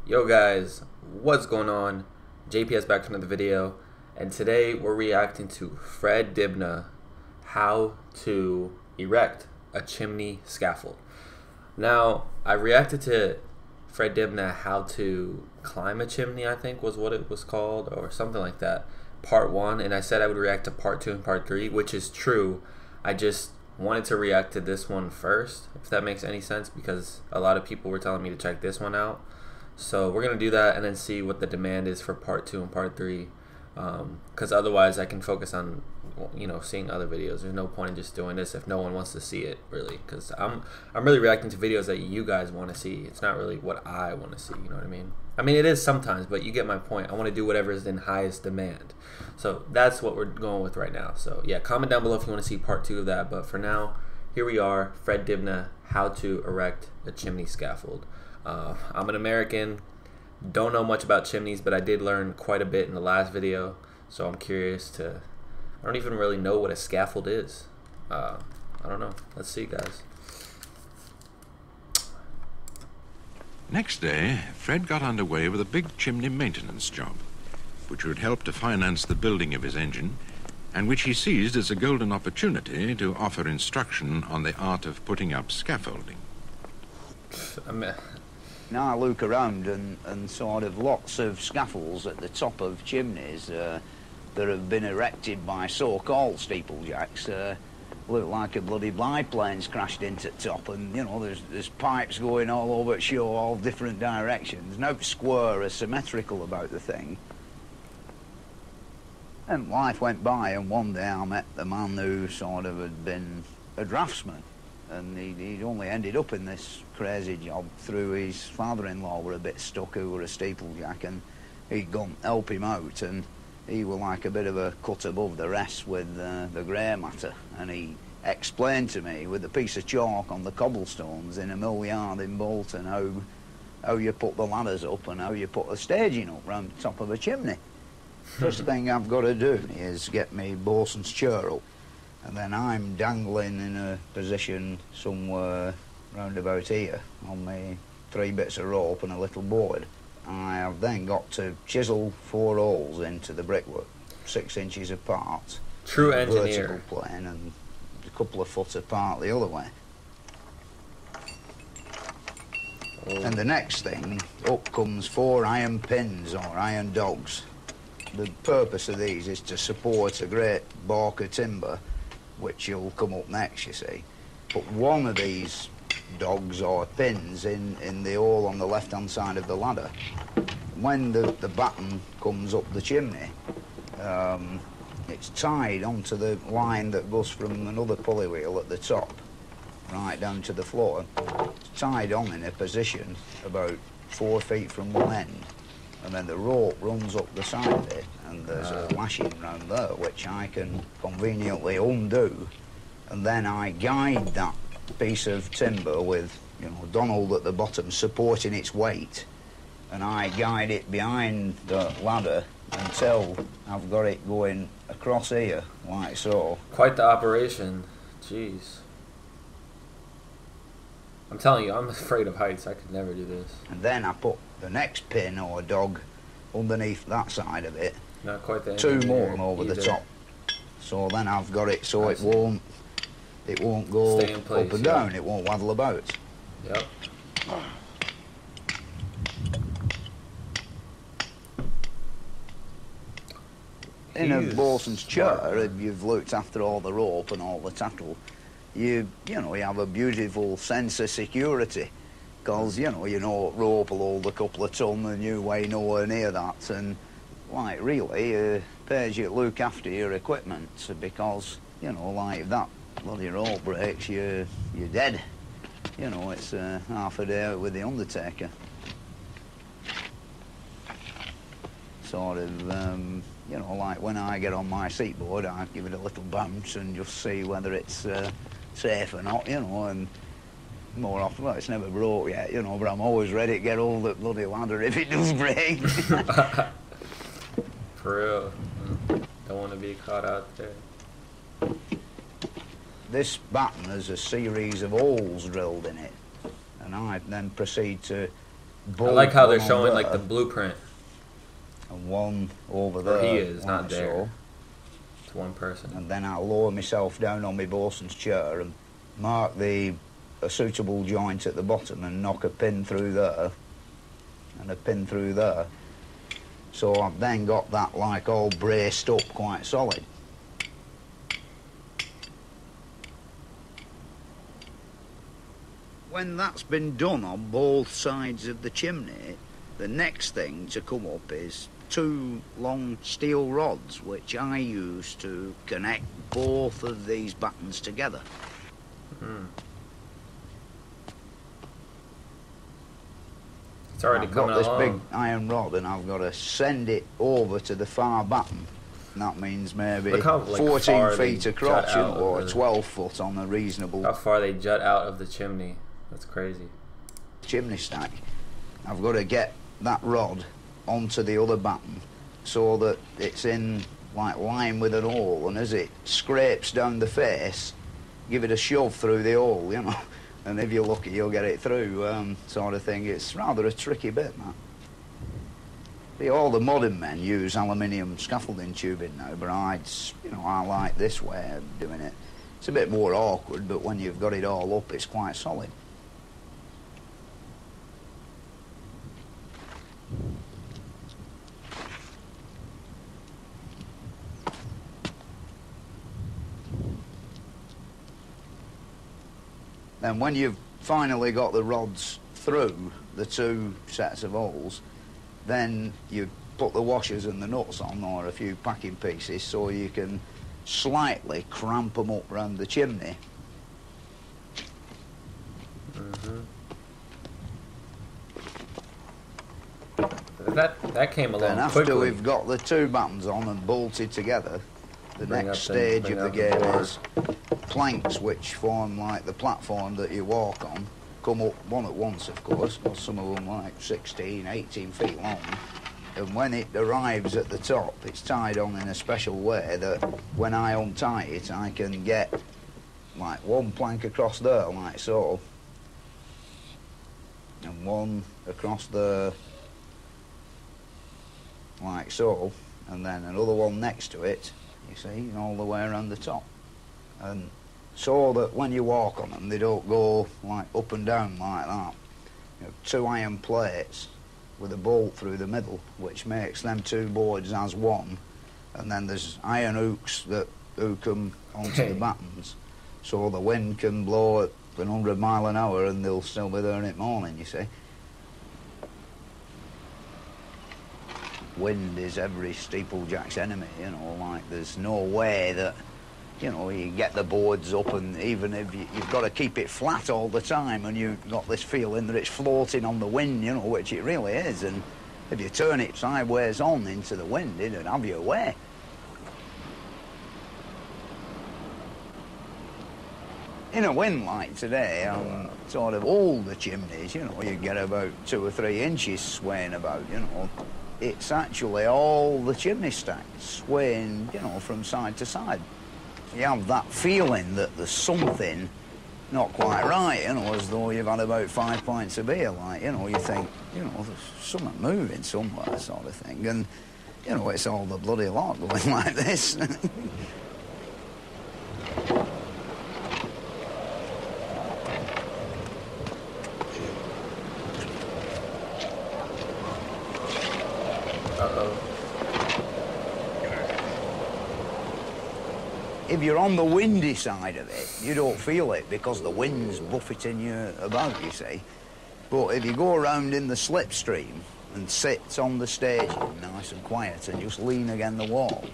Yo guys, what's going on? JPS back to another video, and today we're reacting to Fred Dibnah, how to erect a chimney scaffold. Now, I reacted to Fred Dibnah, how to climb a chimney, I think was what it was called, or something like that, part 1, and I said I would react to part 2 and part 3, which is true. I just wanted to react to this one first, if that makes any sense, because a lot of people were telling me to check this one out. So we're gonna do that and then see what the demand is for part 2 and part 3, because otherwise I can focus on, you know, seeing other videos. There's no point in just doing this if no one wants to see it, really, because I'm really reacting to videos that you guys want to see. It's not really what I want to see, you know what I mean? I mean, it is sometimes, but you get my point. I want to do whatever is in highest demand. So that's what we're going with right now. So yeah, comment down below if you want to see part 2 of that. But for now, here we are, Fred Dibnah, how to erect a chimney scaffold. I'm an American, don't know much about chimneys, but I did learn quite a bit in the last video, so I'm curious to, I don't even really know what a scaffold is. I don't know. Let's see, guys. Next day, Fred got underway with a big chimney maintenance job, which would help to finance the building of his engine, and which he seized as a golden opportunity to offer instruction on the art of putting up scaffolding. Now I look around and sort of lots of scaffolds at the top of chimneys that have been erected by so-called steeplejacks look like a bloody biplane's crashed into the top, and you know there's pipes going all over the show, all different directions. No square or symmetrical about the thing. And life went by, and one day I met the man who sort of had been a draftsman. And he'd only ended up in this crazy job through his father-in-law were a bit stuck, who were a steeplejack, and he'd gone help him out, and he was like a bit of a cut above the rest with the grey matter, and he explained to me with a piece of chalk on the cobblestones in a mill yard in Bolton how you put the ladders up and how you put the staging up round the top of a chimney. First thing I've got to do is get me bosun's chair up. And then I'm dangling in a position somewhere round about here on my 3 bits of rope and a little board. I have then got to chisel 4 holes into the brickwork, 6 inches apart. True engineer. Vertical plane and a couple of foot apart the other way. Oh. And the next thing, up comes 4 iron pins or iron dogs. The purpose of these is to support a great balk of timber, which will come up next, you see. Put one of these dogs or pins in the hole on the left-hand side of the ladder. When the batten comes up the chimney, it's tied onto the line that goes from another pulley wheel at the top right down to the floor. It's tied on in a position about 4 feet from one end, and then the rope runs up the side of it, and there's a lashing round there which I can conveniently undo, and then I guide that piece of timber with, you know, Donald at the bottom supporting its weight, and I guide it behind the ladder until I've got it going across here, like so. Quite the operation. Jeez. I'm telling you, I'm afraid of heights. I could never do this. And then I put the next pin or dog underneath that side of it. Not quite the 2 more over the top. So then I've got it so it won't go stay in place, up and down. It won't waddle about. Yep. In a bosun's chair, if you've looked after all the rope and all the tackle, you know, you have a beautiful sense of security, because you know rope will hold a couple of ton and you weigh nowhere near that, and like really pays you to look after your equipment, because you know, like if that bloody rope breaks, you're dead. You know, it's half a day out with the undertaker. Sort of, you know, like when I get on my seatboard, I give it a little bounce and just see whether it's safe or not, you know, and more often, well, it's never broke yet, you know, but I'm always ready to get hold of the bloody ladder if it does break. For real. Don't want to be caught out there. This batten has a series of holes drilled in it, and I then proceed to bolt. I like how they're one on showing like there, the blueprint. and one over Or there. he is, not like there. so. It's one person. And then I'll lower myself down on my bosun's chair and mark a suitable joint at the bottom and knock a pin through there and a pin through there. So I've then got that like all braced up quite solid. When that's been done on both sides of the chimney, the next thing to come up is 2 long steel rods which I use to connect both of these battens together. It's already coming along. I've got this big iron rod and I've got to send it over to the far batten. And that means maybe Look how, like, 14 far feet they across, jut out or of the- 12 foot on a reasonable How far they jut out of the chimney. That's crazy. chimney stack. I've got to get that rod onto the other batten so that it's in like line with an hole, and as it scrapes down the face, give it a shove through the hole, you know, and if you're lucky you'll get it through, sort of thing. It's rather a tricky bit, that. See, all the modern men use aluminium scaffolding tubing now, but I like this way of doing it. It's a bit more awkward, but when you've got it all up, it's quite solid. And when you've finally got the rods through the 2 sets of holes, then you put the washers and the nuts on, or a few packing pieces, so you can slightly cramp them up round the chimney. That came along Then after quickly. we've got the 2 battens on and bolted together, the Bring next up the- stage bring of the up the game board. is planks, which form like the platform that you walk on, come up one at once, of course, because some of them like 16, 18 feet long. And when it arrives at the top, it's tied on in a special way that when I untie it, I can get like 1 plank across there, like so, and 1 across there, like so, and then another one next to it, you see, all the way around the top. And so that when you walk on them, they don't go like up and down like that. You know, 2 iron plates with a bolt through the middle, which makes them 2 boards as one, and then there's iron hooks that hook them onto the battens, so the wind can blow at 100 mile an hour and they'll still be there in the morning, you see. Wind is every steeplejack's enemy, you know, like there's no way that, you know, you get the boards up, and even if you've got to keep it flat all the time, and you've got this feeling that it's floating on the wind, you know, which it really is, and if you turn it sideways on into the wind, it'd have you away. In a wind like today, on sort of older chimneys, you know, you get about 2 or 3 inches swaying about, you know. It's actually all the chimney stack swaying, you know, from side to side. You have that feeling that there's something not quite right, you know, as though you've had about 5 pints of beer, like, you know, you think, you know, there's something moving somewhere, sort of thing, and, you know, it's all the bloody lot going like this. If you're on the windy side of it, you don't feel it because the wind's buffeting you about, you see. But if you go around in the slipstream and sit on the stage nice and quiet and just lean against the wall,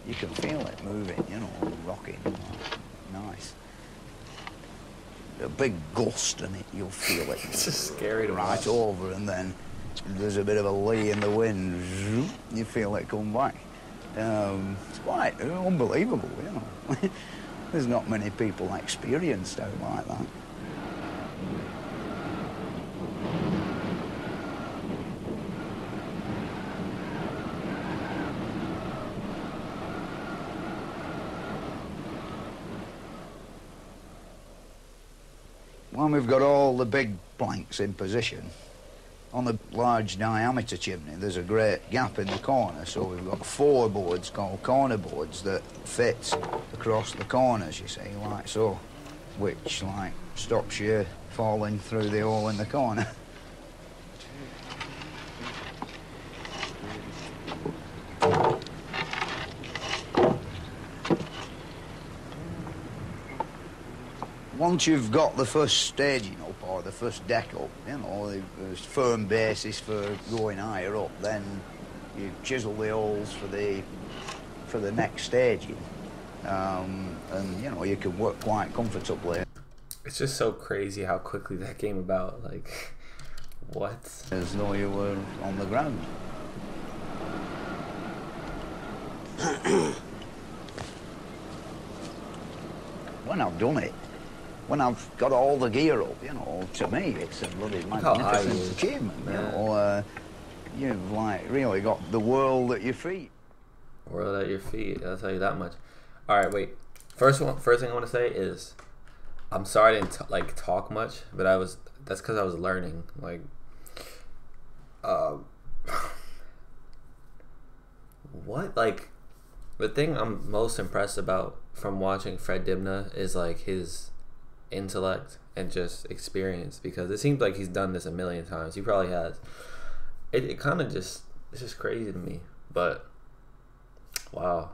you can feel it moving, you know, rocking. Nice. A big gust and you'll feel it. It's just scary to right watch. over, and then there's a bit of a lee in the wind, zoom, you feel it come back. It's quite unbelievable, you know. There's not many people experienced out like that. When we've got all the big planks in position, On the large diameter chimney, there's a great gap in the corner, so we've got 4 boards called corner boards that fit across the corners, you see, like so, which, like, stops you falling through the hole in the corner. Once you've got the first staging up, or the first deck up, you know, there's firm basis for going higher up, then you chisel the holes for the next staging, and, you know, you can work quite comfortably. It's just so crazy how quickly that came about, like, what? As though you were on the ground. When I've done it, when I've got all the gear up, you know, to me it's a bloody magnificent achievement, you know. You've, like, really got the world at your feet. World at your feet, I'll tell you that much. Alright, wait. First thing I want to say is, I'm sorry I didn't, like, talk much, but that's because I was learning, like, what, like, the thing I'm most impressed about from watching Fred Dibnah is, like, his intellect and just experience, because it seems like he's done this a million times. He probably has. It kind of just, it's just crazy to me, but wow,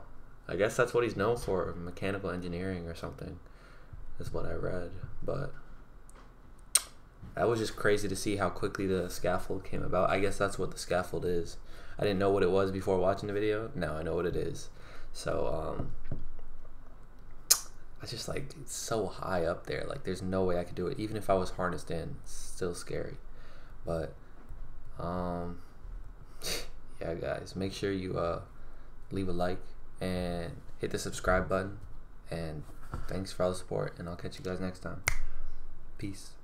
I guess that's what he's known for, mechanical engineering or something is what I read. But that was just crazy to see how quickly the scaffold came about. I guess that's what the scaffold is. I didn't know what it was before watching the video. Now I know what it is. So I just, like, it's so high up there, like, there's no way I could do it. Even if I was harnessed in, it's still scary. But yeah, guys, make sure you leave a like and hit the subscribe button, and thanks for all the support, and I'll catch you guys next time. Peace.